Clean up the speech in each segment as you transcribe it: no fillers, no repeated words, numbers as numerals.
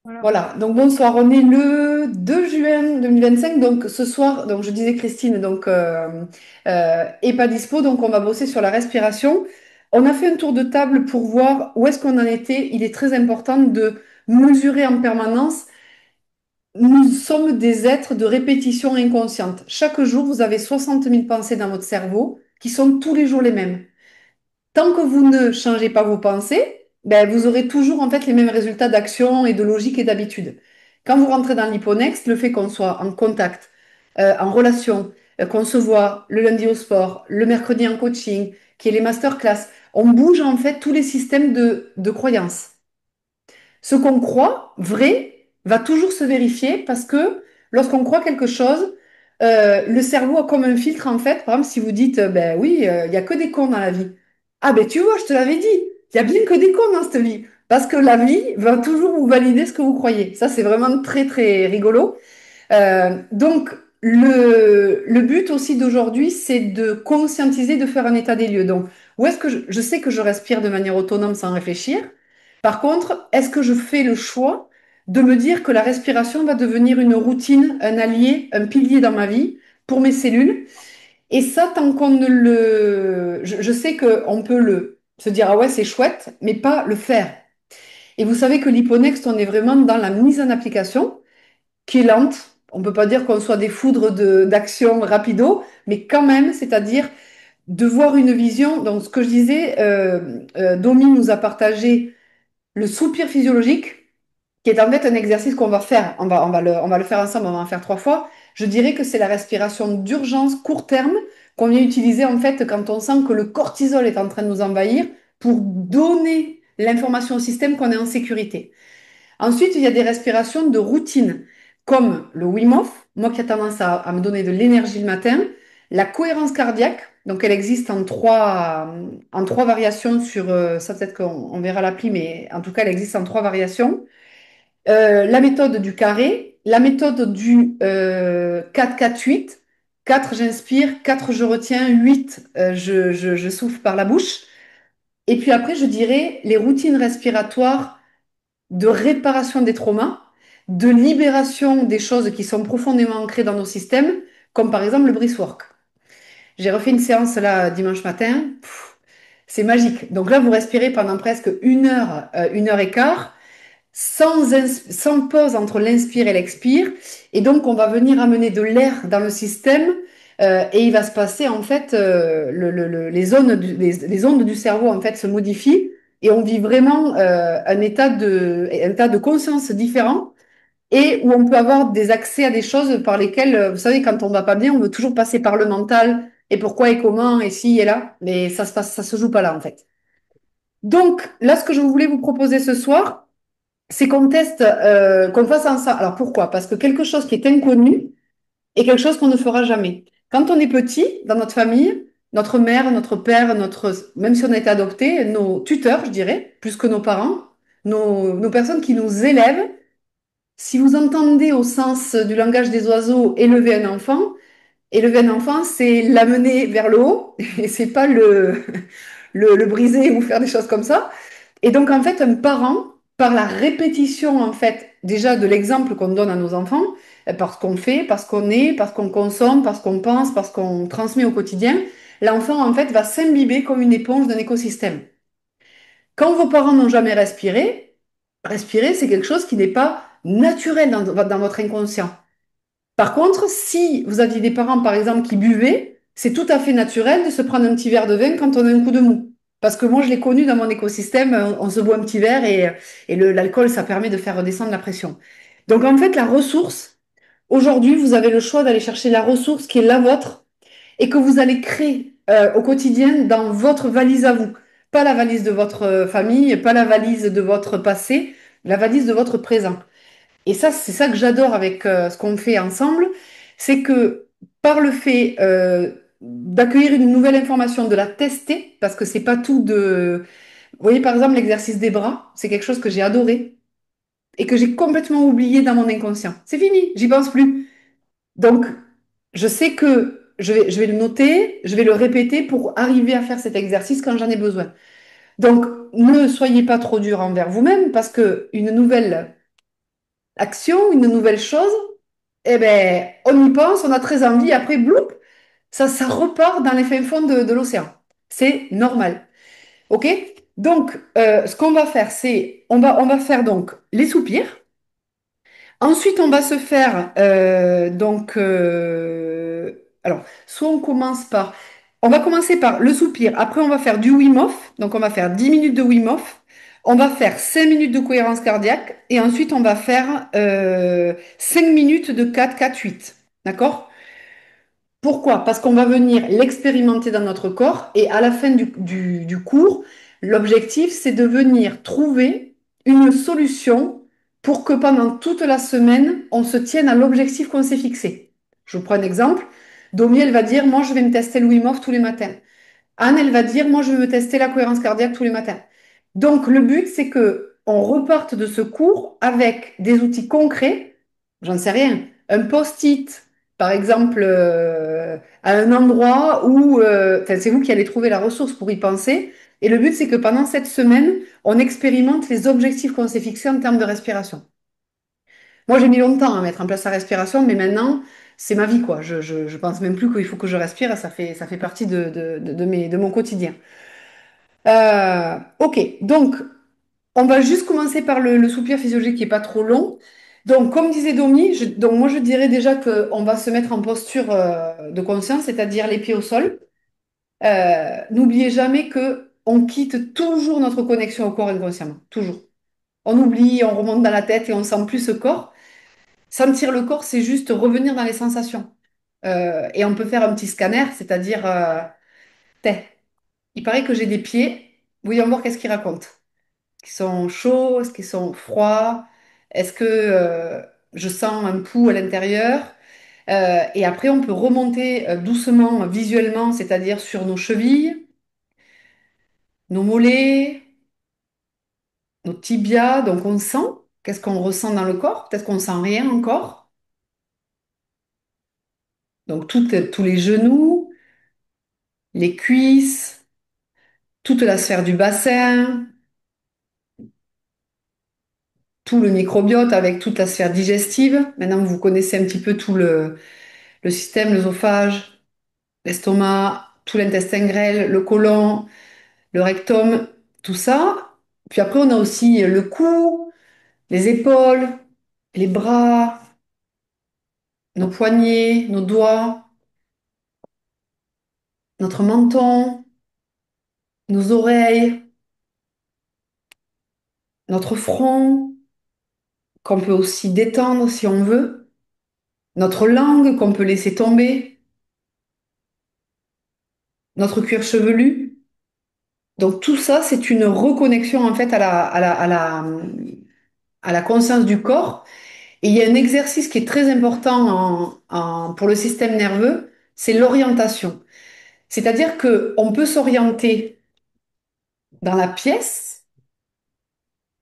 Voilà. Voilà, donc bonsoir, on est le 2 juin 2025, donc ce soir, donc je disais Christine, est pas dispo, donc on va bosser sur la respiration. On a fait un tour de table pour voir où est-ce qu'on en était. Il est très important de mesurer en permanence. Nous sommes des êtres de répétition inconsciente. Chaque jour, vous avez 60 000 pensées dans votre cerveau qui sont tous les jours les mêmes. Tant que vous ne changez pas vos pensées, ben, vous aurez toujours en fait les mêmes résultats d'action et de logique et d'habitude. Quand vous rentrez dans l'hyponext, le fait qu'on soit en contact, en relation, qu'on se voit le lundi au sport, le mercredi en coaching, qui est les masterclass, on bouge en fait tous les systèmes de croyances. Ce qu'on croit vrai va toujours se vérifier parce que lorsqu'on croit quelque chose, le cerveau a comme un filtre en fait. Par exemple, si vous dites, ben oui, il y a que des cons dans la vie. Ah ben tu vois, je te l'avais dit, il y a bien que des cons dans cette vie. Parce que la vie va toujours vous valider ce que vous croyez. Ça, c'est vraiment très, très rigolo. Donc, le but aussi d'aujourd'hui, c'est de conscientiser, de faire un état des lieux. Donc, où est-ce que je sais que je respire de manière autonome sans réfléchir. Par contre, est-ce que je fais le choix de me dire que la respiration va devenir une routine, un allié, un pilier dans ma vie pour mes cellules? Et ça, tant qu'on ne le... je sais qu'on peut le se dire, ah ouais, c'est chouette, mais pas le faire. Et vous savez que l'hyponext, on est vraiment dans la mise en application qui est lente. On ne peut pas dire qu'on soit des foudres d'action rapido, mais quand même, c'est-à-dire de voir une vision. Donc, ce que je disais, Domi nous a partagé le soupir physiologique, qui est en fait un exercice qu'on va faire. On va le faire ensemble, on va en faire 3 fois. Je dirais que c'est la respiration d'urgence court terme qu'on vient utiliser en fait quand on sent que le cortisol est en train de nous envahir pour donner l'information au système qu'on est en sécurité. Ensuite, il y a des respirations de routine, comme le Wim Hof, moi qui a tendance à me donner de l'énergie le matin, la cohérence cardiaque, donc elle existe en trois variations sur, ça peut-être qu'on verra l'appli, mais en tout cas, elle existe en 3 variations. La méthode du carré, la méthode du 4-4-8, 4 j'inspire, 4 je retiens, 8 je souffle par la bouche. Et puis après, je dirais les routines respiratoires de réparation des traumas, de libération des choses qui sont profondément ancrées dans nos systèmes, comme par exemple le breathwork. J'ai refait une séance là dimanche matin. C'est magique. Donc là, vous respirez pendant presque 1 heure, 1 heure et quart, sans pause entre l'inspire et l'expire. Et donc, on va venir amener de l'air dans le système et il va se passer en fait, les ondes du cerveau en fait se modifient et on vit vraiment un état de conscience différent et où on peut avoir des accès à des choses par lesquelles, vous savez, quand on va pas bien, on veut toujours passer par le mental et pourquoi et comment et si et là, mais ça se passe, ça se joue pas là en fait. Donc là, ce que je voulais vous proposer ce soir, c'est qu'on teste, qu'on fasse ensemble. Alors pourquoi? Parce que quelque chose qui est inconnu est quelque chose qu'on ne fera jamais. Quand on est petit, dans notre famille, notre mère, notre père, même si on a été adopté, nos tuteurs, je dirais, plus que nos parents, nos personnes qui nous élèvent, si vous entendez au sens du langage des oiseaux élever un enfant, c'est l'amener vers le haut et c'est pas le briser ou faire des choses comme ça. Et donc, en fait, un parent, par la répétition, en fait, déjà de l'exemple qu'on donne à nos enfants, parce qu'on fait, parce qu'on est, parce qu'on consomme, parce qu'on pense, parce qu'on transmet au quotidien, l'enfant, en fait, va s'imbiber comme une éponge d'un écosystème. Quand vos parents n'ont jamais respiré, respirer, c'est quelque chose qui n'est pas naturel dans votre inconscient. Par contre, si vous aviez des parents, par exemple, qui buvaient, c'est tout à fait naturel de se prendre un petit verre de vin quand on a un coup de mou. Parce que moi, je l'ai connu dans mon écosystème, on se boit un petit verre et l'alcool, ça permet de faire redescendre la pression. Donc, en fait, la ressource, aujourd'hui, vous avez le choix d'aller chercher la ressource qui est la vôtre et que vous allez créer au quotidien dans votre valise à vous. Pas la valise de votre famille, pas la valise de votre passé, la valise de votre présent. Et ça, c'est ça que j'adore avec ce qu'on fait ensemble, c'est que par le fait d'accueillir une nouvelle information, de la tester, parce que c'est pas tout de... Vous voyez, par exemple, l'exercice des bras, c'est quelque chose que j'ai adoré et que j'ai complètement oublié dans mon inconscient. C'est fini, j'y pense plus. Donc, je sais que je vais le noter, je vais le répéter pour arriver à faire cet exercice quand j'en ai besoin. Donc, ne soyez pas trop dur envers vous-même parce que une nouvelle action, une nouvelle chose, eh ben, on y pense, on a très envie, après, bloup, ça repart dans les fins fonds de l'océan. C'est normal. OK? Donc, ce qu'on va faire, c'est, on va faire donc les soupirs. Ensuite, on va se faire, alors, soit on commence par, on va commencer par le soupir. Après, on va faire du Wim Hof. Donc, on va faire 10 minutes de Wim Hof. On va faire 5 minutes de cohérence cardiaque. Et ensuite, on va faire 5 minutes de 4-4-8. D'accord? Pourquoi? Parce qu'on va venir l'expérimenter dans notre corps et à la fin du cours, l'objectif, c'est de venir trouver une solution pour que pendant toute la semaine, on se tienne à l'objectif qu'on s'est fixé. Je vous prends un exemple. Domi, elle va dire, moi, je vais me tester le Wim Hof tous les matins. Anne, elle va dire, moi, je veux me tester la cohérence cardiaque tous les matins. Donc, le but, c'est que on reparte de ce cours avec des outils concrets. J'en sais rien. Un post-it, par exemple, à un endroit où, enfin, c'est vous qui allez trouver la ressource pour y penser. Et le but, c'est que pendant cette semaine, on expérimente les objectifs qu'on s'est fixés en termes de respiration. Moi, j'ai mis longtemps à mettre en place la respiration, mais maintenant, c'est ma vie, quoi. Je pense même plus qu'il faut que je respire. Ça fait partie de mon quotidien. Ok, donc on va juste commencer par le soupir physiologique qui est pas trop long. Donc, comme disait Domi, donc moi je dirais déjà qu'on va se mettre en posture de conscience, c'est-à-dire les pieds au sol. N'oubliez jamais que on quitte toujours notre connexion au corps inconsciemment, toujours. On oublie, on remonte dans la tête et on sent plus ce corps. Sentir le corps, c'est juste revenir dans les sensations. Et on peut faire un petit scanner, c'est-à-dire, Tiens, il paraît que j'ai des pieds. Voyons voir qu'est-ce qu'ils racontent. Qui sont chauds, est-ce qu'ils sont froids, est-ce que je sens un pouls à l'intérieur. Et après, on peut remonter doucement, visuellement, c'est-à-dire sur nos chevilles, nos mollets, nos tibias. Donc on sent, qu'est-ce qu'on ressent dans le corps? Peut-être qu'on sent rien encore. Donc tous les genoux, les cuisses, toute la sphère du bassin, tout le microbiote avec toute la sphère digestive. Maintenant, vous connaissez un petit peu tout le système, l'œsophage, l'estomac, tout l'intestin grêle, le côlon, le rectum, tout ça. Puis après, on a aussi le cou, les épaules, les bras, nos poignets, nos doigts, notre menton, nos oreilles, notre front, qu'on peut aussi détendre si on veut, notre langue qu'on peut laisser tomber, notre cuir chevelu. Donc tout ça, c'est une reconnexion en fait à la conscience du corps. Et il y a un exercice qui est très important pour le système nerveux, c'est l'orientation. C'est-à-dire que on peut s'orienter dans la pièce,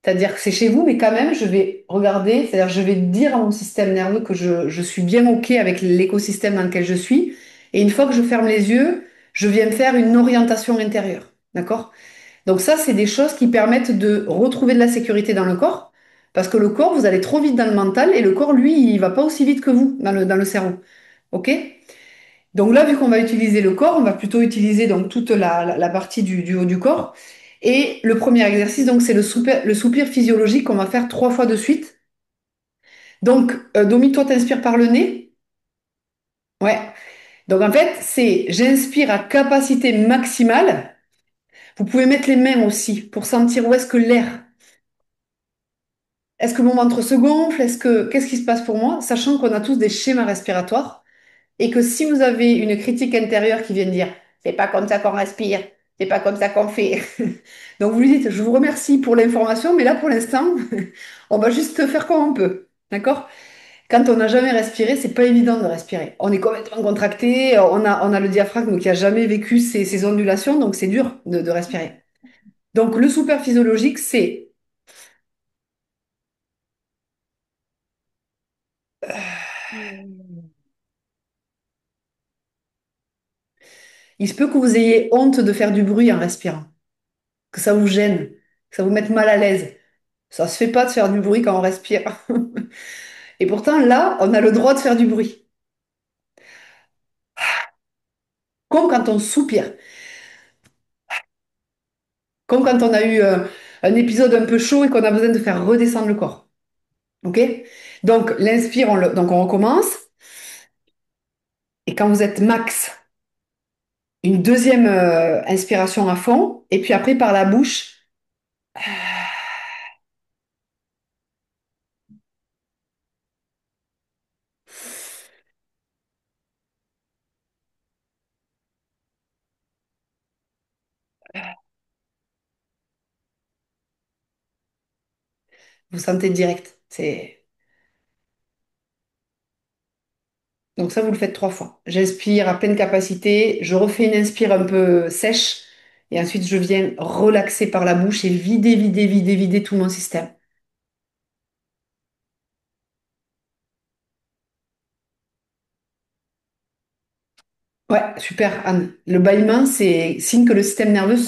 c'est-à-dire que c'est chez vous, mais quand même, je vais regarder, c'est-à-dire je vais dire à mon système nerveux que je suis bien OK avec l'écosystème dans lequel je suis. Et une fois que je ferme les yeux, je viens faire une orientation intérieure. D'accord? Donc ça, c'est des choses qui permettent de retrouver de la sécurité dans le corps, parce que le corps, vous allez trop vite dans le mental, et le corps, lui, il va pas aussi vite que vous dans le cerveau. OK? Donc là, vu qu'on va utiliser le corps, on va plutôt utiliser donc toute la partie du haut du corps. Et le premier exercice, donc, c'est le soupir physiologique qu'on va faire 3 fois de suite. Donc, Domi, toi, t'inspires par le nez. Ouais. Donc, en fait, c'est j'inspire à capacité maximale. Vous pouvez mettre les mains aussi pour sentir où est-ce que l'air. Est-ce que mon ventre se gonfle? Qu'est-ce qui se passe pour moi? Sachant qu'on a tous des schémas respiratoires et que si vous avez une critique intérieure qui vient dire, c'est pas comme ça qu'on respire, c'est pas comme ça qu'on fait. Donc vous lui dites, je vous remercie pour l'information, mais là pour l'instant, on va juste faire comme on peut. D'accord? Quand on n'a jamais respiré, c'est pas évident de respirer. On est complètement contracté, on a le diaphragme qui a jamais vécu ces ondulations, donc c'est dur de respirer. Donc le super physiologique, c'est il se peut que vous ayez honte de faire du bruit en respirant, que ça vous gêne, que ça vous mette mal à l'aise. Ça se fait pas de faire du bruit quand on respire. Et pourtant, là, on a le droit de faire du bruit. Comme quand on soupire. Comme quand on a eu un épisode un peu chaud et qu'on a besoin de faire redescendre le corps. OK? Donc, l'inspire, donc on recommence. Et quand vous êtes max, une deuxième inspiration à fond. Et puis après, par la bouche, vous sentez direct. Donc ça, vous le faites 3 fois. J'inspire à pleine capacité, je refais une inspire un peu sèche, et ensuite je viens relaxer par la bouche et vider, vider, vider, vider tout mon système. Ouais, super, Anne. Le bâillement, c'est signe que le système nerveux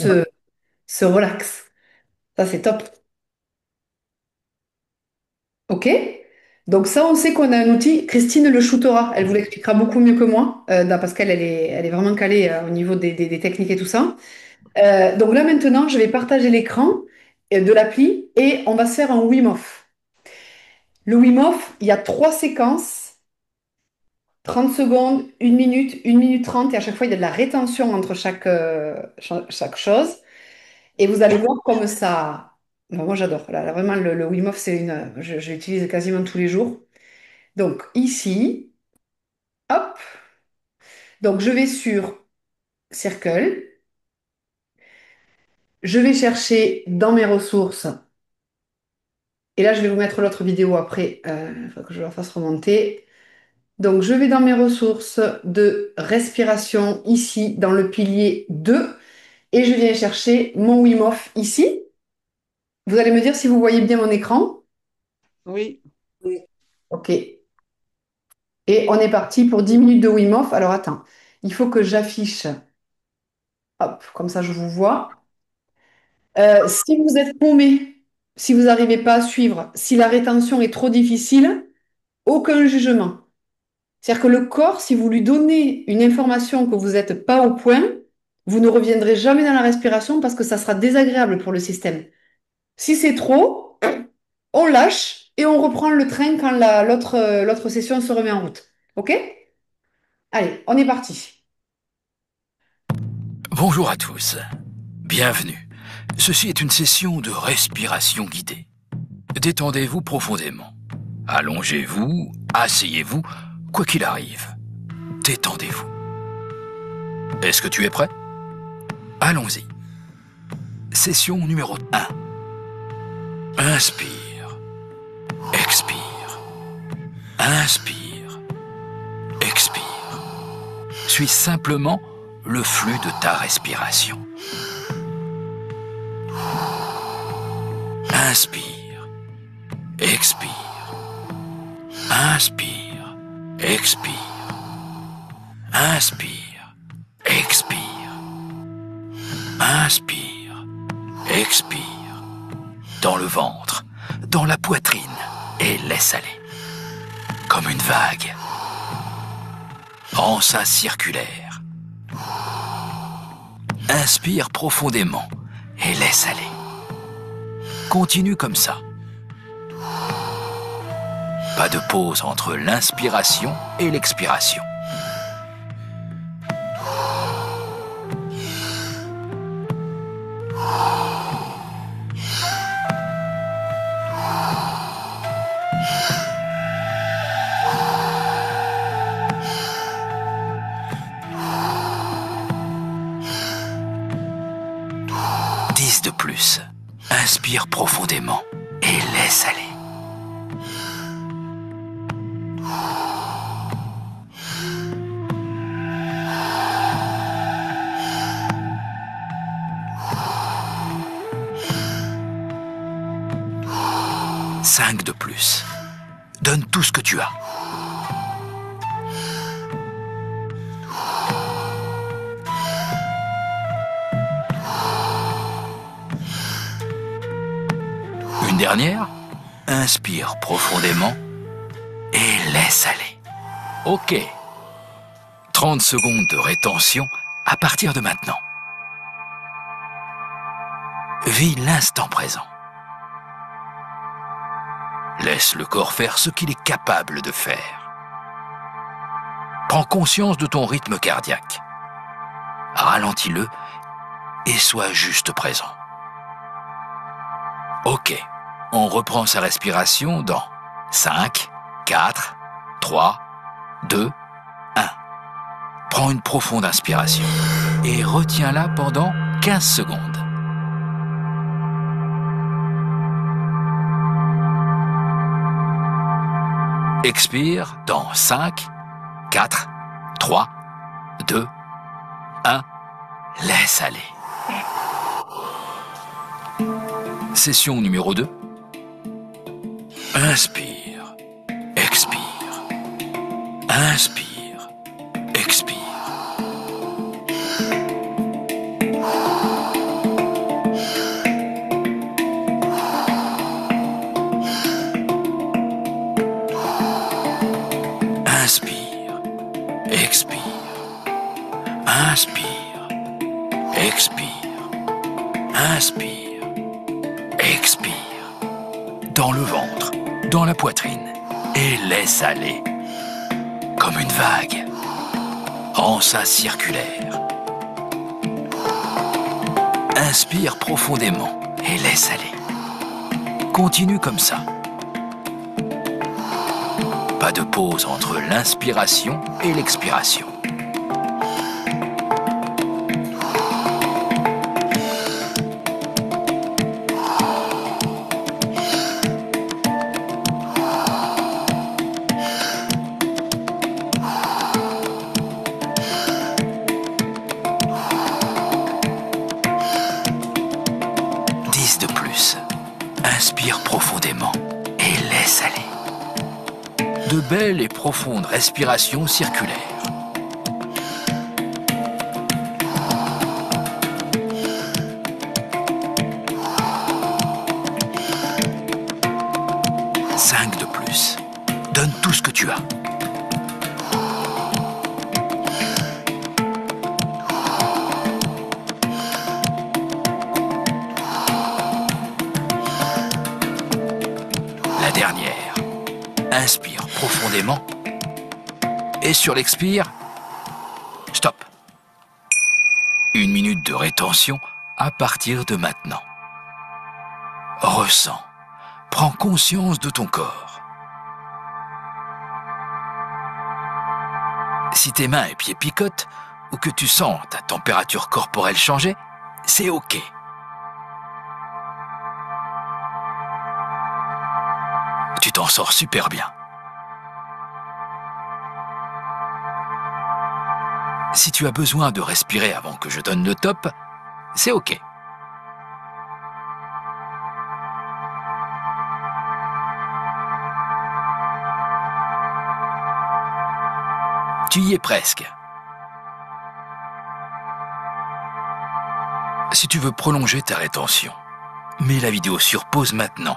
se relaxe. Ça, c'est top. OK? Donc ça, on sait qu'on a un outil. Christine le shootera. Elle vous l'expliquera beaucoup mieux que moi, parce qu'elle elle est vraiment calée au niveau des techniques et tout ça. Donc là, maintenant, je vais partager l'écran de l'appli et on va se faire un Wim Hof. Le Wim Hof, il y a 3 séquences, 30 secondes, 1 minute, 1 minute 30, et à chaque fois, il y a de la rétention entre chaque chose. Et vous allez voir comme ça. Bon, moi, j'adore. Là, vraiment, le Wim Hof, je l'utilise quasiment tous les jours. Donc, ici, hop. Donc, je vais sur Circle. Je vais chercher dans mes ressources. Et là, je vais vous mettre l'autre vidéo après. Il faut que je la fasse remonter. Donc, je vais dans mes ressources de respiration ici, dans le pilier 2, et je viens chercher mon Wim Hof ici. Vous allez me dire si vous voyez bien mon écran. Oui, Oui. OK. Et on est parti pour 10 minutes de Wim Hof. Alors, attends, il faut que j'affiche, hop, comme ça je vous vois. Si vous êtes paumé, si vous n'arrivez pas à suivre, si la rétention est trop difficile, aucun jugement. C'est-à-dire que le corps, si vous lui donnez une information que vous n'êtes pas au point, vous ne reviendrez jamais dans la respiration parce que ça sera désagréable pour le système. Si c'est trop, on lâche et on reprend le train quand l'autre session se remet en route. OK? Allez, on est parti. Bonjour à tous, bienvenue. Ceci est une session de respiration guidée. Détendez-vous profondément. Allongez-vous, asseyez-vous, quoi qu'il arrive. Détendez-vous. Est-ce que tu es prêt? Allons-y. Session numéro 1. Inspire, expire, inspire, expire. Suis simplement le flux de ta respiration. Inspire, expire, inspire, expire, inspire, expire, inspire, expire. Dans le ventre, dans la poitrine, et laisse aller. Comme une vague. En sens circulaire. Inspire profondément et laisse aller. Continue comme ça. Pas de pause entre l'inspiration et l'expiration. Dix de plus. Inspire profondément et laisse aller. Cinq de plus. Donne tout ce que tu as. Une dernière. Inspire profondément et laisse aller. Ok. 30 secondes de rétention à partir de maintenant. Vis l'instant présent. Laisse le corps faire ce qu'il est capable de faire. Prends conscience de ton rythme cardiaque. Ralentis-le et sois juste présent. Ok, on reprend sa respiration dans 5, 4, 3, 2, 1. Prends une profonde inspiration et retiens-la pendant 15 secondes. Expire dans 5, 4, 3, 2, 1. Laisse aller. Session numéro 2. Inspire, expire. Inspire, expire. Inspire, expire. Inspire, expire. Inspire, expire. Dans le ventre, dans la poitrine. Et laisse aller. Comme une vague. En sas circulaire. Inspire profondément et laisse aller. Continue comme ça. Pas de pause entre l'inspiration et l'expiration. De plus. Inspire profondément et laisse aller. De belles et profondes respirations circulaires. Cinq de plus. Donne tout ce que tu as. La dernière. Inspire profondément. Et sur l'expire, stop. 1 minute de rétention à partir de maintenant. Ressens. Prends conscience de ton corps. Si tes mains et pieds picotent ou que tu sens ta température corporelle changer, c'est OK. Tu t'en sors super bien. Si tu as besoin de respirer avant que je donne le top, c'est OK. Tu y es presque. Si tu veux prolonger ta rétention, mets la vidéo sur pause maintenant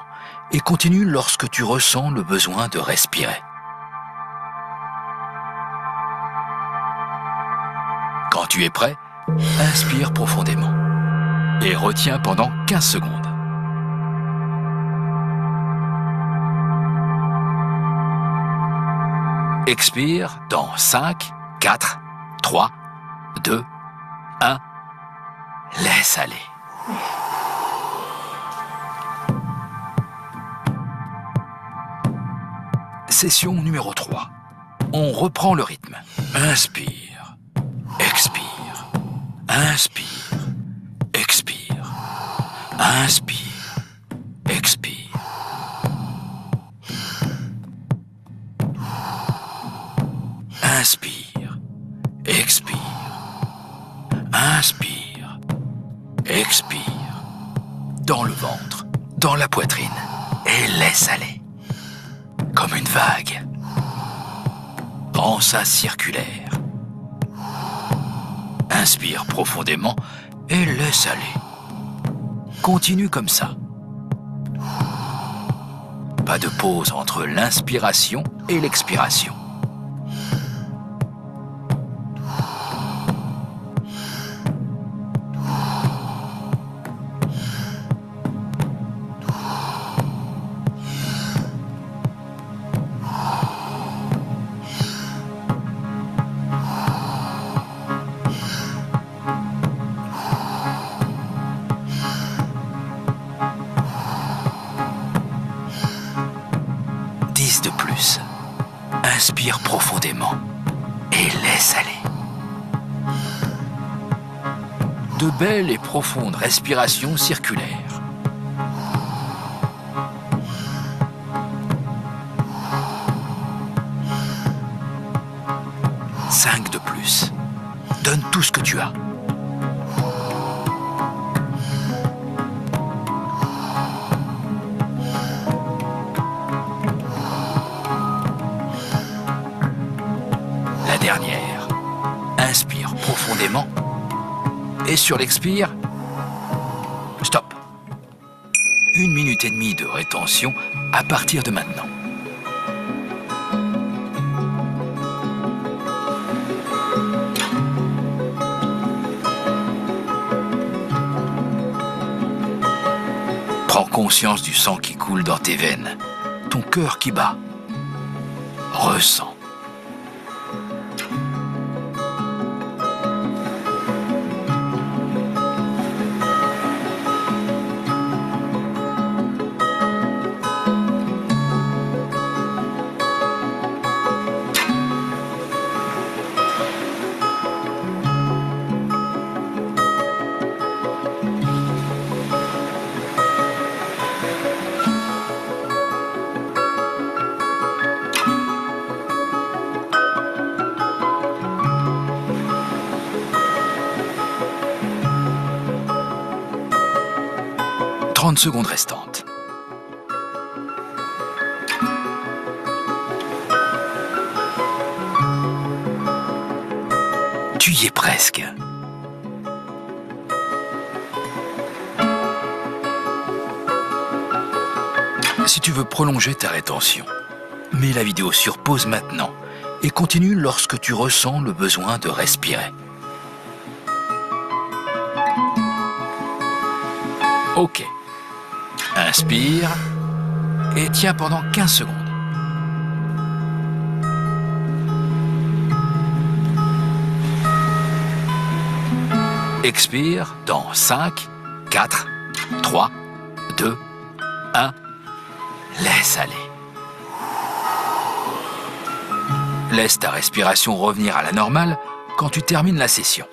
et continue lorsque tu ressens le besoin de respirer. Quand tu es prêt, inspire profondément et retiens pendant 15 secondes. Expire dans 5, 4, 3, 2, 1. Laisse aller. Session numéro 3. On reprend le rythme. Inspire, expire, inspire, expire, inspire, expire. Inspire, expire, inspire, expire. Dans le ventre, dans la poitrine, et laisse aller. Comme une vague. En sas circulaire. Inspire profondément et laisse aller. Continue comme ça. Pas de pause entre l'inspiration et l'expiration. De plus. Inspire profondément et laisse aller. De belles et profondes respirations circulaires. 5 de plus. Donne tout ce que tu as. La dernière. Inspire profondément. Et sur l'expire, stop. 1 minute et demie de rétention à partir de maintenant. Prends conscience du sang qui coule dans tes veines, ton cœur qui bat. Ressens. Secondes restantes. Tu y es presque. Si tu veux prolonger ta rétention, mets la vidéo sur pause maintenant et continue lorsque tu ressens le besoin de respirer. Ok. Inspire et tiens pendant 15 secondes. Expire dans 5, 4, 3, 2, 1. Laisse aller. Laisse ta respiration revenir à la normale quand tu termines la session.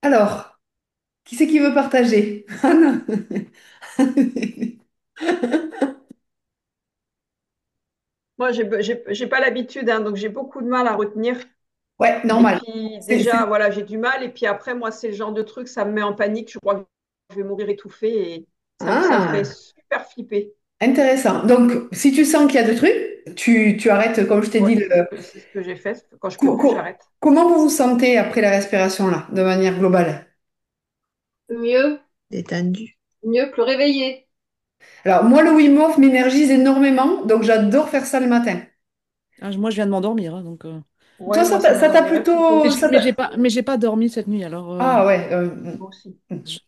Alors, qui c'est qui veut partager? Ah non. Moi, j'ai pas l'habitude, hein, donc j'ai beaucoup de mal à retenir. Ouais, Et normal. puis C'est déjà, voilà, j'ai du mal. Et puis après, moi, c'est le genre de truc, ça me met en panique. Je crois que je vais mourir étouffée et ça me fait ah, super flipper. intéressant. Donc, si tu sens qu'il y a des trucs, tu arrêtes, comme je t'ai Ouais, dit, c'est ce que j'ai fait. Quand je peux plus, j'arrête. comment vous vous sentez après la respiration, là, de manière globale? Mieux, Détendu. mieux, plus réveillé. Alors, moi, le Wim Hof m'énergise énormément, donc j'adore faire ça le matin. Ah, moi, je viens de m'endormir, hein, donc. Toi, Ouais, moi, ça ça t'a m'endormirait plutôt. plutôt... Mais j'ai pas dormi cette nuit, alors. Ah ouais, Moi aussi. Je-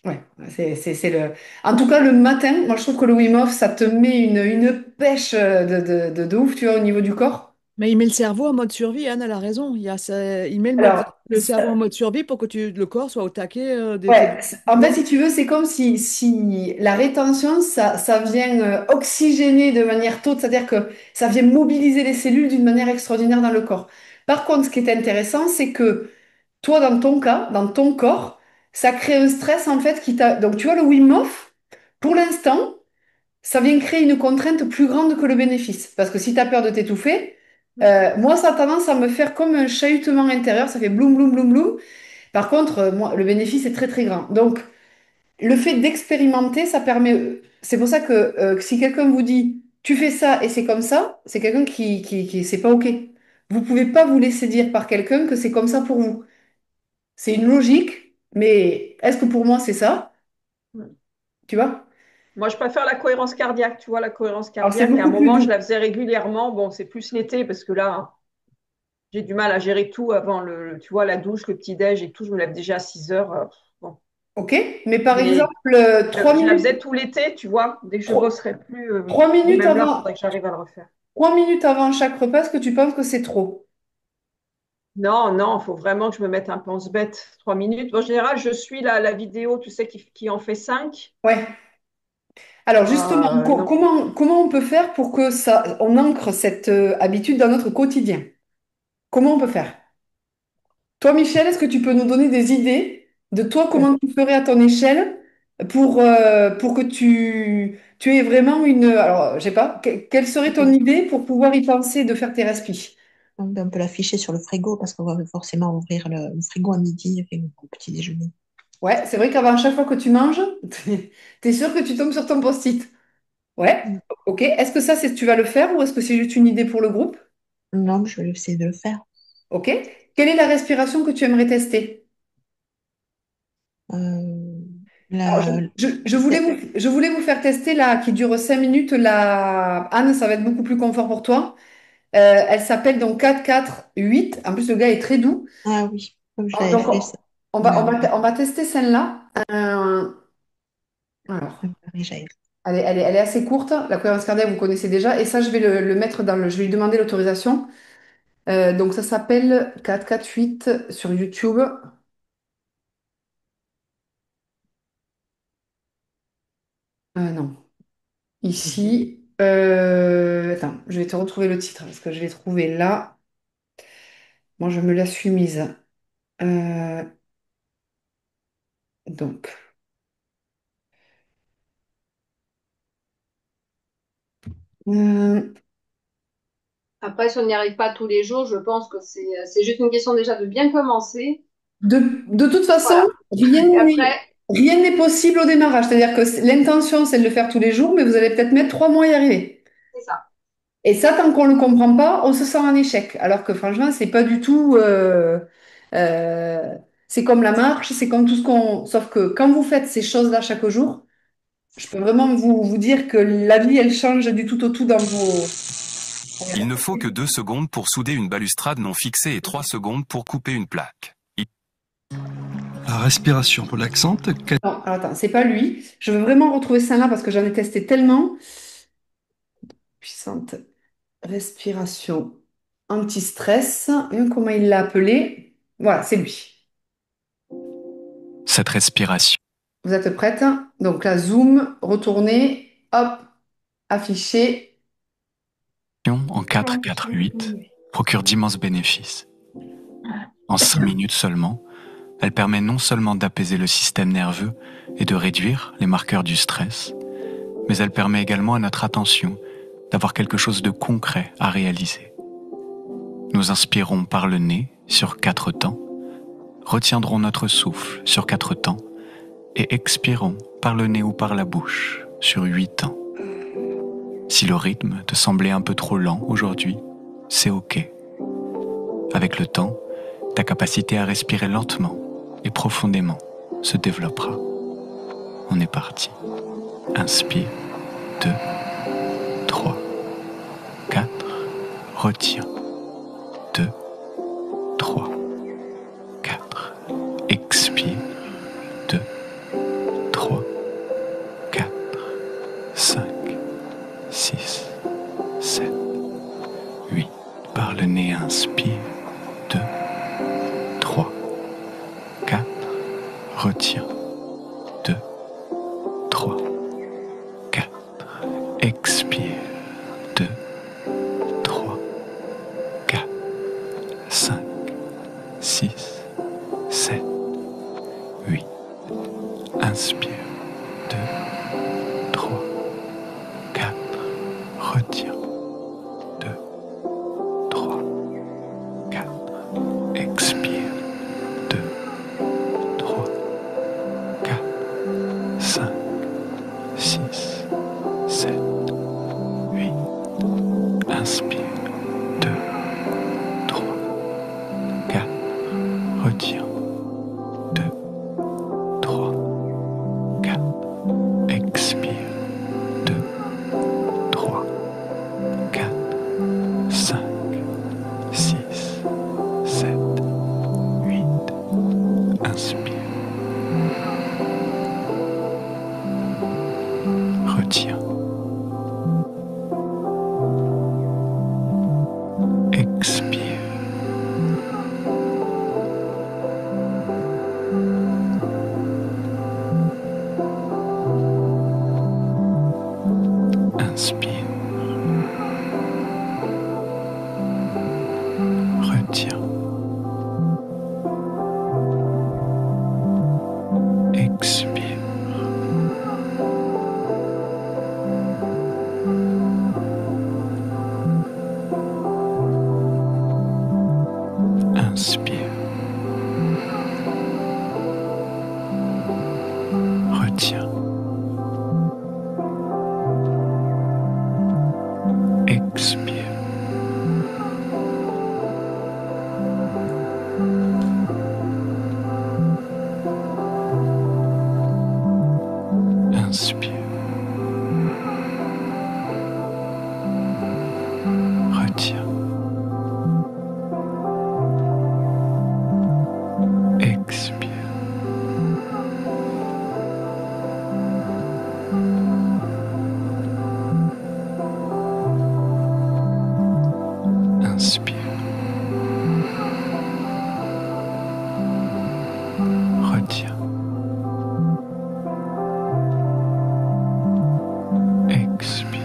ouais, c'est le... En tout cas, le matin, moi, je trouve que le Wim Hof, ça te met une pêche de ouf, tu vois, au niveau du corps. Mais il met le cerveau en mode survie. Anne, elle a raison. Il met Alors, le cerveau en mode survie pour que le corps soit au taquet dès le ouais, début du en fait, mouvement. si tu veux, c'est comme si la rétention, ça vient oxygéner de manière totale, c'est-à-dire que ça vient mobiliser les cellules d'une manière extraordinaire dans le corps. Par contre, ce qui est intéressant, c'est que toi, dans ton cas, dans ton corps, ça crée un stress, en fait, qui t'a... Donc, tu vois, le Wim Hof, pour l'instant, ça vient créer une contrainte plus grande que le bénéfice. Parce que si tu as peur de t'étouffer, moi, ça a tendance à me faire comme un chahutement intérieur, ça fait bloum, bloum, bloum, bloum. Par contre, moi, le bénéfice est très, très grand. Donc, le fait d'expérimenter, ça permet. C'est pour ça que si quelqu'un vous dit, tu fais ça et c'est comme ça, c'est quelqu'un qui c'est pas OK. vous pouvez pas vous laisser dire par quelqu'un que c'est comme ça pour vous. C'est une logique, mais est-ce que pour moi c'est ça? Tu vois? Moi, je préfère la cohérence cardiaque. Tu vois, la cohérence Alors c'est cardiaque, à un beaucoup plus moment, je doux. la faisais régulièrement. Bon, c'est plus l'été parce que là, j'ai du mal à gérer tout avant tu vois, la douche, le petit-déj et tout. Je me lève déjà à 6 heures. Bon. OK? Mais par Mais exemple, trois je la minutes, faisais tout l'été, tu vois. Dès que je trois, bosserai plus, trois mais minutes même là, il avant, faudrait que j'arrive à le refaire. 3 minutes avant chaque repas, est-ce que tu penses que c'est trop? Non, non, il faut vraiment que je me mette un pense-bête. 3 minutes. En général, je suis la vidéo, tu sais, qui en fait 5. Ouais. Alors justement, Non. comment on peut faire pour que ça, on ancre cette habitude dans notre quotidien? Comment on peut faire? Toi, Michel, est-ce que tu peux nous donner des idées de toi, comment tu ferais à ton échelle pour que tu aies vraiment une... Alors, je sais pas, quelle serait ton idée pour pouvoir y penser de faire tes respi? On peut l'afficher sur le frigo parce qu'on va forcément ouvrir le frigo à midi et au petit déjeuner. Ouais, c'est vrai qu'avant chaque fois que tu manges, t'es sûr que tu tombes sur ton post-it. Ouais, Mm. ok. Est-ce que ça, tu vas le faire ou est-ce que c'est juste une idée pour le groupe? Non, mais je vais essayer de le faire. Ok. Quelle est la respiration que tu aimerais tester? Euh, Alors, la- je voulais vous faire tester là, qui dure 5 minutes. La... Anne, ça va être beaucoup plus confort pour toi. Elle s'appelle donc 4-4-8. En plus, le gars est très doux. Ah oui, comme je l'avais Donc, fait, ça. on va tester celle-là. Alors, Marie-Jaël. elle est assez courte. La cohérence cardiaque, vous connaissez déjà. Et ça, je vais le mettre dans le. Je vais lui demander l'autorisation. Donc, ça s'appelle 4-4-8 sur YouTube. Non. Ici. Attends, je vais te retrouver le titre parce que je l'ai trouvé là. Moi, je me la suis mise. Euh, donc. euh, Après, si on n'y arrive pas tous les jours, je pense que c'est juste une question déjà de bien commencer. de toute façon, Voilà. Et après, rien n'est possible au démarrage. C'est-à-dire que l'intention, c'est de le faire tous les jours, mais vous allez peut-être mettre 3 mois à y arriver. c'est ça. Et ça, tant qu'on ne le comprend pas, on se sent en échec. Alors que franchement, c'est pas du tout. Euh, c'est comme la marche, c'est comme tout ce qu'on. Sauf que quand vous faites ces choses-là chaque jour, je peux vraiment vous dire que la vie, elle change du tout au tout dans vos. Il ne faut que 2 secondes pour souder une balustrade non fixée et 3 secondes pour couper une plaque. La respiration relaxante. Non, alors attends, c'est pas lui. Je veux vraiment retrouver ça là parce que j'en ai testé tellement. Puissante respiration anti-stress. Comment il l'a appelé? Voilà, c'est lui. Cette respiration Vous êtes prête? Donc là, zoom, retournez, hop, affiché. en 4-4-8 procure d'immenses bénéfices. En 5 minutes seulement, elle permet non seulement d'apaiser le système nerveux et de réduire les marqueurs du stress, mais elle permet également à notre attention d'avoir quelque chose de concret à réaliser. Nous inspirons par le nez sur 4 temps, retiendrons notre souffle sur 4 temps et expirons par le nez ou par la bouche sur 8 temps. Si le rythme te semblait un peu trop lent aujourd'hui, c'est ok. Avec le temps, ta capacité à respirer lentement et profondément se développera. On est parti. Inspire. 2, 3, 4. Retiens. 2, 3, 4. Expire. 2, 3, 4, 5, 6, 7, 8. Par le nez, inspire. 2, 3, 4. Retiens. 2, 3, 4. Expire. 2, 3, 4, 5, 6, 7, 8. Inspire. 2, 3, 4. Retiens. 2, 3, 4. Expire. 2, 3, 4, 5, 6, 7, 8. Inspire. 2, Inspire. Retiens. Expire. Inspire. Retiens. Expire. Inspire. Retiens. Expire.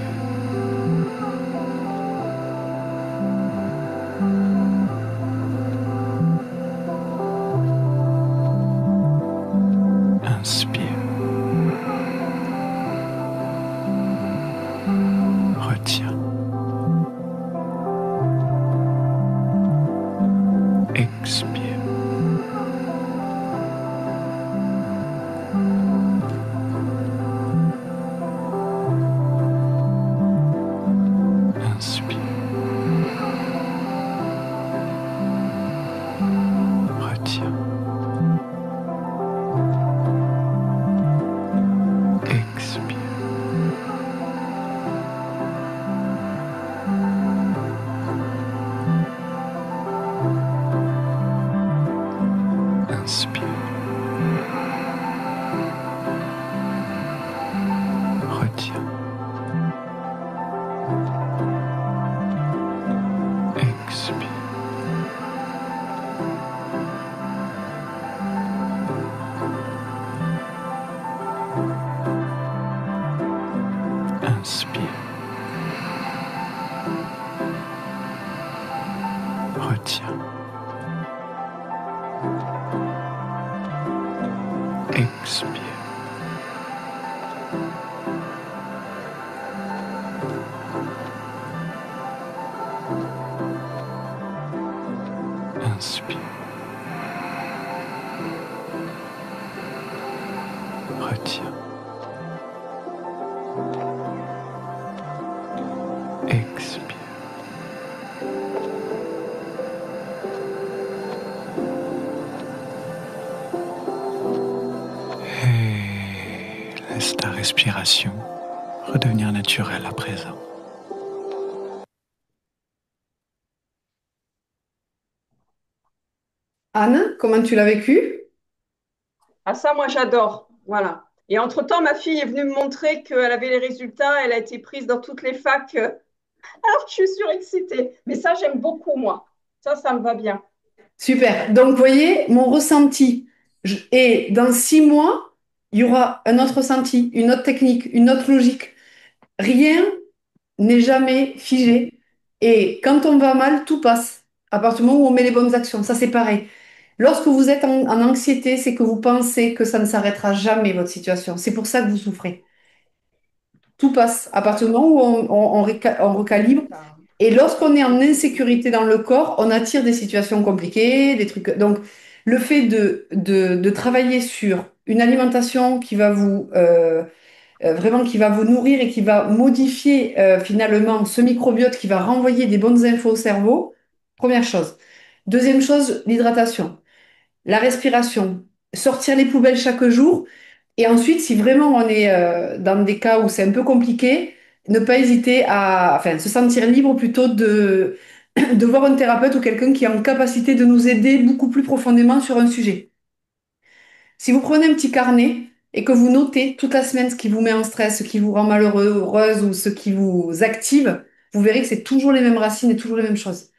Inspire. Retiens. Expire. Inspire. Retiens. Expire. Inspire. Retiens. Expire. Inspire. Retiens. Expire. Inspire. Retiens. Expire. Et laisse ta respiration redevenir naturelle à présent. Anne, comment tu l'as vécu? Ah, ça, moi, j'adore. Voilà. Et entre-temps, ma fille est venue me montrer qu'elle avait les résultats. Elle a été prise dans toutes les facs. Alors, je suis surexcitée. Mais ça, j'aime beaucoup, moi. Ça me va bien. Super. Donc, vous voyez, mon ressenti. Et dans 6 mois, il y aura un autre ressenti, une autre technique, une autre logique. Rien n'est jamais figé. Et quand on va mal, tout passe. À partir du moment où on met les bonnes actions, ça c'est pareil. Lorsque vous êtes en anxiété, c'est que vous pensez que ça ne s'arrêtera jamais, votre situation. C'est pour ça que vous souffrez. Tout passe. À partir du moment où on recalibre. Ça. Et lorsqu'on est en insécurité dans le corps, on attire des situations compliquées, des trucs. Donc, le fait de travailler sur une alimentation qui va vous vraiment qui va vous nourrir et qui va modifier finalement ce microbiote qui va renvoyer des bonnes infos au cerveau. Première chose. Deuxième chose, l'hydratation, la respiration, sortir les poubelles chaque jour. Et ensuite, si vraiment on est dans des cas où c'est un peu compliqué, ne pas hésiter à, enfin, se sentir libre plutôt de voir un thérapeute ou quelqu'un qui est en capacité de nous aider beaucoup plus profondément sur un sujet. Si vous prenez un petit carnet et que vous notez toute la semaine ce qui vous met en stress, ce qui vous rend malheureux, heureuse ou ce qui vous active, vous verrez que c'est toujours les mêmes racines et toujours les mêmes choses.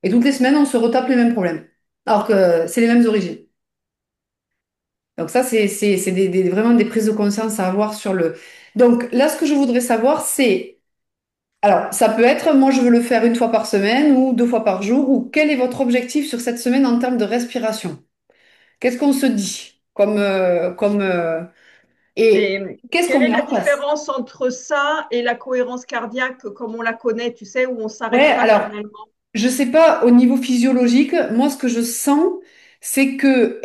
Et toutes les semaines, on se retape les mêmes problèmes, alors que c'est les mêmes origines. Donc ça, c'est vraiment des prises de conscience à avoir sur le... Donc là, ce que je voudrais savoir, c'est... Alors, ça peut être, moi, je veux le faire 1 fois par semaine ou 2 fois par jour, ou quel est votre objectif sur cette semaine en termes de respiration? Qu'est-ce qu'on se dit et Et qu'est-ce qu'on quelle est met la en place? différence entre ça et la cohérence cardiaque comme on la connaît, tu sais, où on Ouais, s'arrête pas alors, finalement? Je sais pas, au niveau physiologique, moi, ce que je sens, c'est que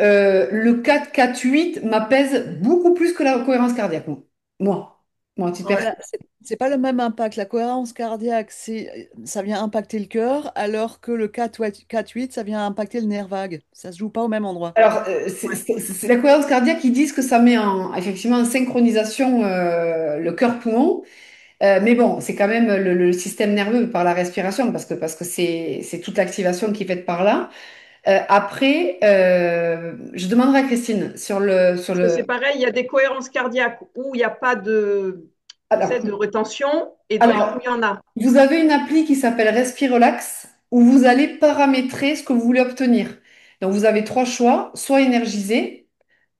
le 4-4-8 m'apaise beaucoup plus que la cohérence cardiaque, moi. Moi, moi, à titre Ouais. perso. Voilà, c'est pas le même impact. La cohérence cardiaque, ça vient impacter le cœur, alors que le 4-8, ça vient impacter le nerf vague. Ça se joue pas au même endroit. Alors, Ouais. c'est la cohérence cardiaque qui disent que ça met effectivement en synchronisation le cœur-poumon. Mais bon, c'est quand même le système nerveux par la respiration, parce que c'est toute l'activation qui est faite par là. Après, je demanderai à Christine sur Parce que le. c'est pareil, il y a des cohérences cardiaques où il n'y a pas de, tu Alors, sais, de rétention et d'autres où alors, il y en a. vous avez une appli qui s'appelle Respirelax où vous allez paramétrer ce que vous voulez obtenir. Donc, vous avez trois choix, soit énergisé,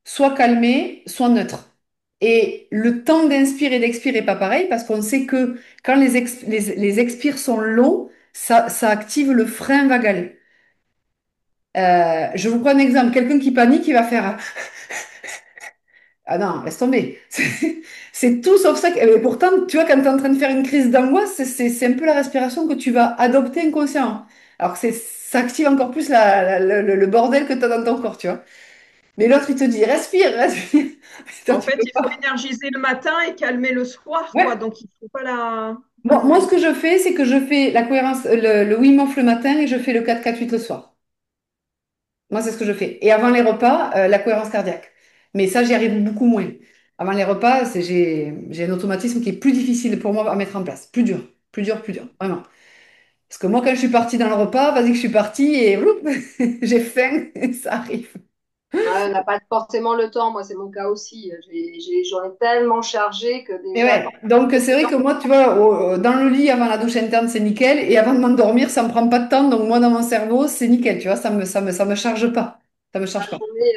soit calmé, soit neutre. Et le temps d'inspire et d'expire n'est pas pareil parce qu'on sait que quand les expires sont longs, ça active le frein vagal. Je vous prends un exemple. Quelqu'un qui panique, il va faire ah non, laisse tomber. C'est tout sauf ça. Et pourtant, tu vois, quand tu es en train de faire une crise d'angoisse, c'est un peu la respiration que tu vas adopter inconsciemment. Alors que ça active encore plus le bordel que tu as dans ton corps, tu vois. Mais l'autre, il te dit, respire, respire. Putain, En tu fait, peux il faut pas. énergiser le matin et calmer le soir, quoi. Ouais. Donc, il ne faut pas la. Moi, ce que je fais, c'est que je fais la cohérence, le Wim Hof le matin et je fais le 4-4-8 le soir. Moi, c'est ce que je fais. Et avant les repas, la cohérence cardiaque. Mais ça, j'y arrive beaucoup moins. Avant les repas, j'ai un automatisme qui est plus difficile pour moi à mettre en place. Plus dur, plus dur, plus dur. Vraiment. Parce que moi, quand je suis partie dans le repas, vas-y que je suis partie et whoop, j'ai faim et ça arrive. Ouais, on n'a pas forcément le temps. Moi, c'est mon cas aussi. J'en ai tellement chargé que Et déjà, ouais, donc c'est vrai que moi, tu vois, dans le lit avant la douche interne, c'est nickel. Et avant de m'endormir, ça me prend pas de temps. Donc moi, dans mon cerveau, c'est nickel. Tu vois, ça me charge pas. Ça me charge la pas. journée,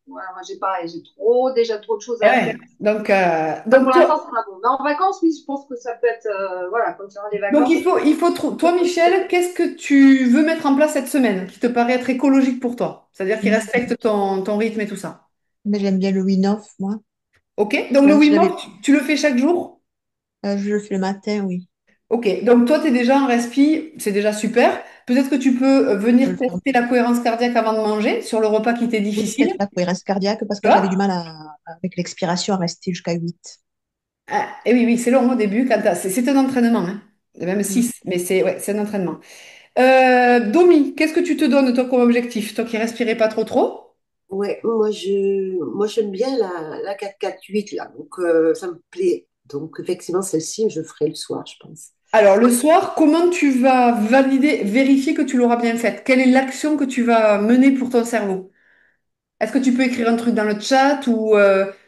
ouais, moi, j'ai pareil. J'ai déjà trop de choses Et à faire. ouais. Donc, Ah, pour donc l'instant, toi, c'est pas bon. Mais en vacances, oui, je pense que ça peut être, voilà, quand tu auras des Donc, vacances. toi, Michel, qu'est-ce que tu veux mettre en place cette semaine qui te paraît être écologique pour toi? C'est-à-dire qui respecte ton rythme et tout ça. Mais j'aime bien le Win-Off, moi. OK? Donc, le Même si Wim Hof, j'avais, tu le fais chaque jour? je le fais le matin, oui. OK. Donc, toi, tu es déjà en respi, c'est déjà super. Peut-être que tu peux Je venir le fais tester la cohérence cardiaque avant de manger sur le repas qui t'est oui, difficile. peut-être la cohérence cardiaque parce Tu que j'avais du vois? mal avec l'expiration à rester jusqu'à 8. Ah, et oui, oui, c'est long au début. C'est un entraînement, hein. Même Mm. 6, mais c'est un entraînement. Domi, qu'est-ce que tu te donnes, toi, comme objectif? Toi qui respirais pas trop trop? Ouais, moi j'aime bien la 4-4-8 là, donc ça me plaît. Donc effectivement, celle-ci, je ferai le soir, je pense. Alors, le soir, comment tu vas valider, vérifier que tu l'auras bien faite? Quelle est l'action que tu vas mener pour ton cerveau? Est-ce que tu peux écrire un truc dans le chat ou,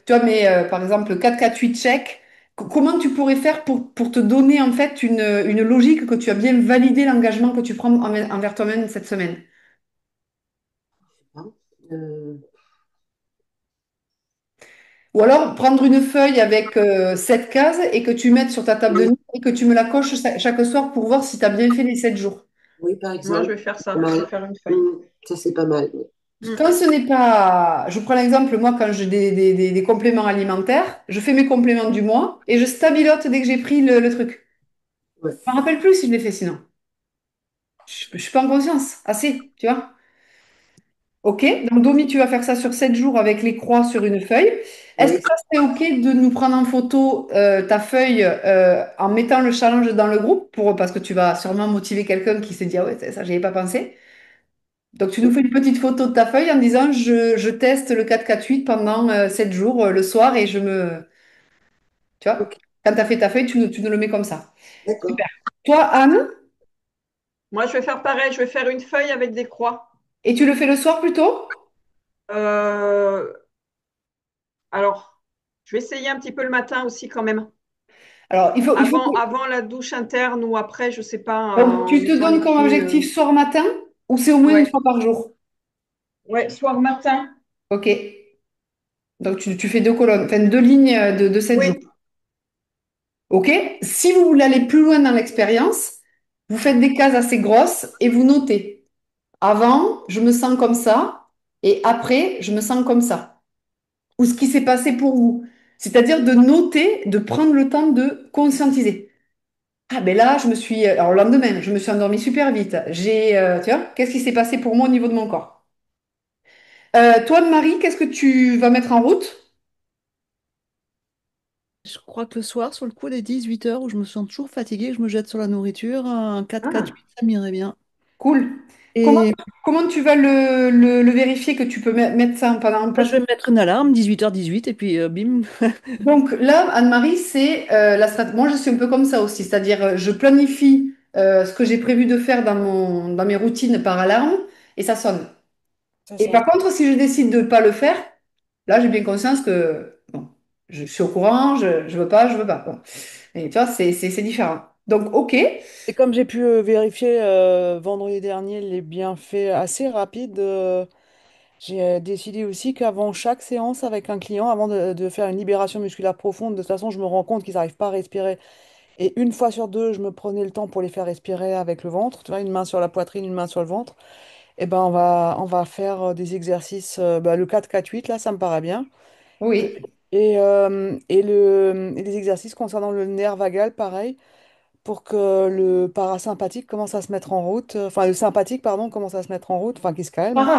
tu vois, mais par exemple, 4-4-8 check. Comment tu pourrais faire pour te donner en fait une logique que tu as bien validé l'engagement que tu prends envers toi-même cette semaine? Hein. Euh, Ou alors prendre une feuille avec 7 cases et que tu mettes sur ta table de oui, nuit et que tu me la coches chaque soir pour voir si tu as bien fait les 7 jours. oui, par Moi, je exemple, vais faire pas ça. Je vais mal. faire une feuille. Ça c'est pas mal. Oui. Mm. Quand ce n'est pas, je prends l'exemple, moi, quand j'ai des compléments alimentaires, je fais mes compléments du mois et je stabilote dès que j'ai pris le truc. Ouais. Je me rappelle plus si je l'ai fait sinon. Je suis pas en conscience. Assez, tu vois. Ok, donc Domi, tu vas faire ça sur 7 jours avec les croix sur une feuille. Est-ce que Oui, ça serait ok de nous prendre en photo ta feuille en mettant le challenge dans le groupe parce que tu vas sûrement motiver quelqu'un qui s'est dit, ah ouais, ça, j'y avais pas pensé. Donc, tu nous fais une petite photo de ta feuille en disant je teste le 4-4-8 pendant 7 jours le soir et je me. Tu vois, ok, quand tu as fait ta feuille, tu nous le mets comme ça. d'accord. Super. Toi, Anne, Moi, je vais faire pareil. Je vais faire une feuille avec des croix. et tu le fais le soir plutôt? Euh, alors, je vais essayer un petit peu le matin aussi quand même. Alors, il faut Avant la douche interne ou après, je sais pas, donc, en tu te mettant les donnes comme pieds. objectif soir-matin ou c'est au moins une Ouais, fois par jour? ouais, soir matin. Ok. Donc, tu fais deux colonnes, enfin deux lignes de 7 jours. Oui, Ok. Si vous voulez aller plus loin dans l'expérience, vous faites des cases assez grosses et vous notez. Avant, je me sens comme ça et après, je me sens comme ça. Ou ce qui s'est passé pour vous. C'est-à-dire de noter, de prendre le temps de conscientiser. Ah, ben là, alors, le lendemain, je me suis endormie super vite. Tu vois, qu'est-ce qui s'est passé pour moi au niveau de mon corps? Toi, Marie, qu'est-ce que tu vas mettre en route? Je crois que le soir, sur le coup des 18 heures, où je me sens toujours fatiguée, je me jette sur la nourriture, un 4-4-8, Ah, ça m'irait bien. cool. Comment, Et comment tu vas le vérifier que tu peux mettre ça pendant un bah, je place? vais me mettre une alarme, 18h18, et puis bim. Donc là, Anne-Marie, c'est la stratégie. Moi, je suis un peu comme ça aussi, c'est-à-dire je planifie ce que j'ai prévu de faire dans mes routines par alarme et ça sonne. C'est Et ça. par contre, si je décide de ne pas le faire, là, j'ai bien conscience que bon, je suis au courant, je veux pas, je veux pas. Bon. Et tu vois, c'est différent. Donc, OK, Et comme j'ai pu vérifier vendredi dernier les bienfaits assez rapides, j'ai décidé aussi qu'avant chaque séance avec un client, avant de faire une libération musculaire profonde, de toute façon, je me rends compte qu'ils n'arrivent pas à respirer. Et une fois sur deux, je me prenais le temps pour les faire respirer avec le ventre. Tu vois, une main sur la poitrine, une main sur le ventre. Et ben, on va faire des exercices. Le 4-4-8, là, ça me paraît bien. oui. Et les exercices concernant le nerf vagal, pareil, pour que le parasympathique commence à se mettre en route. Enfin, le sympathique, pardon, commence à se mettre en route. Enfin, qu'il se calme.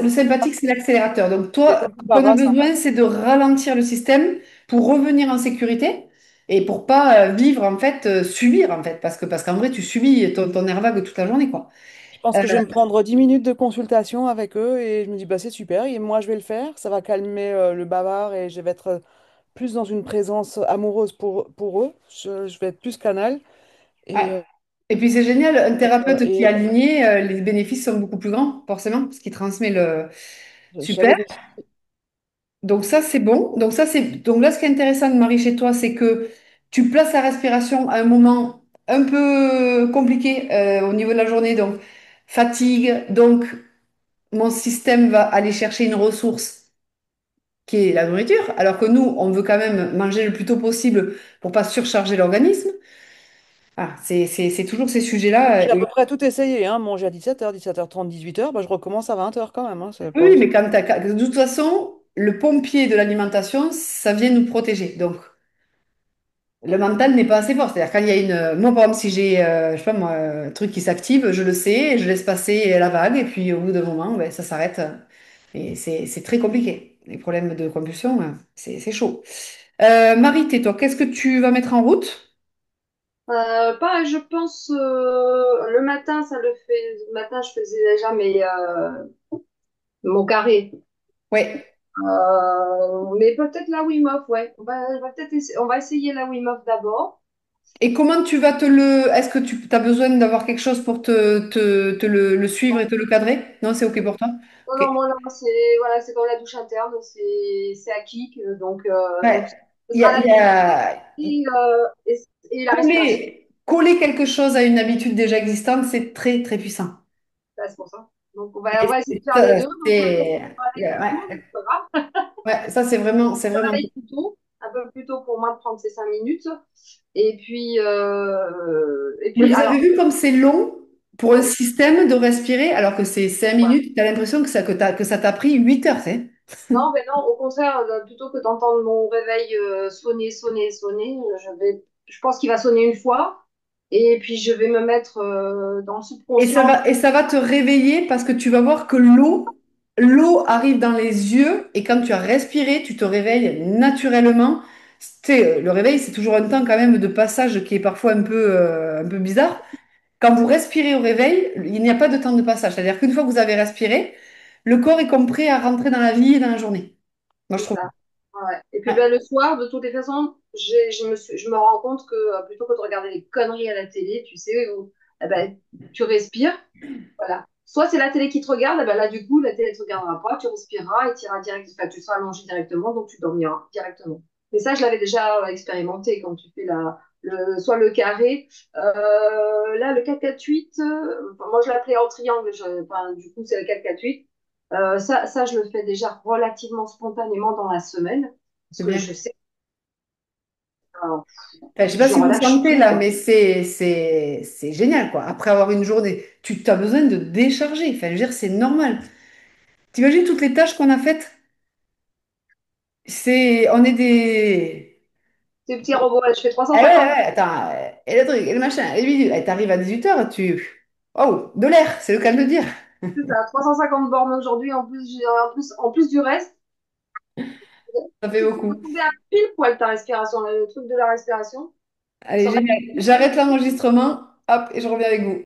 Le sympathique, c'est l'accélérateur. Donc, C'est toi, ça, ce qu'on a para, besoin, c'est de ralentir le système pour revenir en sécurité et pour pas vivre, en fait, subir, en fait. Parce qu'en vrai, tu subis ton nerf vague toute la journée, quoi. Je pense Euh, que je vais me prendre 10 minutes de consultation avec eux et je me dis, bah, c'est super, et moi je vais le faire, ça va calmer le bavard et je vais être plus dans une présence amoureuse pour eux, je vais être plus canal ouais. et, euh, Et puis, c'est génial, un thérapeute qui est et aligné, les bénéfices sont beaucoup plus grands, forcément, parce qu'il transmet le super. j'avais des... Donc ça, c'est bon. Donc là, ce qui est intéressant de Marie chez toi, c'est que tu places la respiration à un moment un peu compliqué au niveau de la journée, donc fatigue. Donc mon système va aller chercher une ressource qui est la nourriture, alors que nous, on veut quand même manger le plus tôt possible pour pas surcharger l'organisme. Ah, c'est toujours ces sujets-là. J'ai à peu près tout essayé, hein, manger à 17h, 17h30, 18h, bah, je recommence à 20h quand même, hein, c'est Oui, pas oui, aussi... mais de toute façon, le pompier de l'alimentation, ça vient nous protéger. Donc le mental n'est pas assez fort. C'est-à-dire, quand il y a moi, par exemple, si j'ai, je sais pas moi, un truc qui s'active, je le sais, je laisse passer la vague, et puis au bout d'un moment, ben, ça s'arrête. Et c'est très compliqué. Les problèmes de compulsion, c'est chaud. Marie, tais-toi, qu'est-ce que tu vas mettre en route? Pareil, je pense le matin, ça le fait. Le matin, je faisais déjà mon carré. Ouais. Mais peut-être la Wim Hof, ouais. On va essayer la Wim Hof d'abord. Et comment tu vas Est-ce que tu as besoin d'avoir quelque chose pour te le suivre et te le cadrer? Non, c'est OK pour toi? Non, OK. non, moi, là, c'est voilà, c'est comme la douche interne, c'est acquis. Donc, Ouais. ce Il y sera a, la il y douche a- et la respiration. coller quelque chose à une habitude déjà existante, c'est très, très puissant. Là, c'est pour ça. Donc, on Et va essayer de faire les deux. Donc, ouais, c'est pas grave. ouais, ça, c'est Je me vraiment. réveille plus tôt, un peu plus tôt pour moi de prendre ces 5 minutes. Et Mais puis vous avez alors, vu comme c'est long pour un ouais, système de respirer, alors que c'est 5 minutes, tu as l'impression que ça t'a pris 8 heures, c'est? non, mais non, au contraire, plutôt que d'entendre mon réveil sonner, je pense qu'il va sonner une fois, et puis je vais me mettre dans le subconscient. Et ça va te réveiller parce que tu vas voir que l'eau arrive dans les yeux et quand tu as respiré, tu te réveilles naturellement. Tu sais, le réveil, c'est toujours un temps quand même de passage qui est parfois un peu bizarre. Quand vous respirez au réveil, il n'y a pas de temps de passage. C'est-à-dire qu'une fois que vous avez respiré, le corps est comme prêt à rentrer dans la vie et dans la journée. Moi, je C'est trouve. ça. Ouais. Et puis Ouais. ben, le soir, de toutes les façons, je me rends compte que plutôt que de regarder les conneries à la télé, tu sais, où eh ben, tu respires. Voilà. Soit c'est la télé qui te regarde, eh ben là, du coup, la télé ne te regardera pas, tu respireras et tu iras direct, enfin, tu seras allongé directement, donc tu dormiras directement. Mais ça, je l'avais déjà expérimenté quand tu fais soit le carré. Là, le 4-4-8, enfin, moi, je l'appelais en triangle, enfin, du coup, c'est le 4-4-8. Ça, je le fais déjà relativement spontanément dans la semaine, parce C'est que bien. je sais Enfin, je sais que pas je si vous relâche sentez tout, là, quoi. mais c'est génial, quoi. Après avoir une journée, tu as besoin de décharger. Enfin, je veux dire, c'est normal. T'imagines toutes les tâches qu'on a faites? On est des, Ces petits robots, là, je fais Eh ouais, 350. ouais, attends, et le truc, et le machin, et le bidule. T'arrives à 18h, tu... Oh, de l'air, c'est le cas de le dire. C'est ça, 350 bornes aujourd'hui, en plus du reste. Ça fait Tu peux beaucoup. tomber à pile poil ta respiration, le truc de la respiration. Allez, Sans génial. J'arrête l'enregistrement, hop, et je reviens avec vous.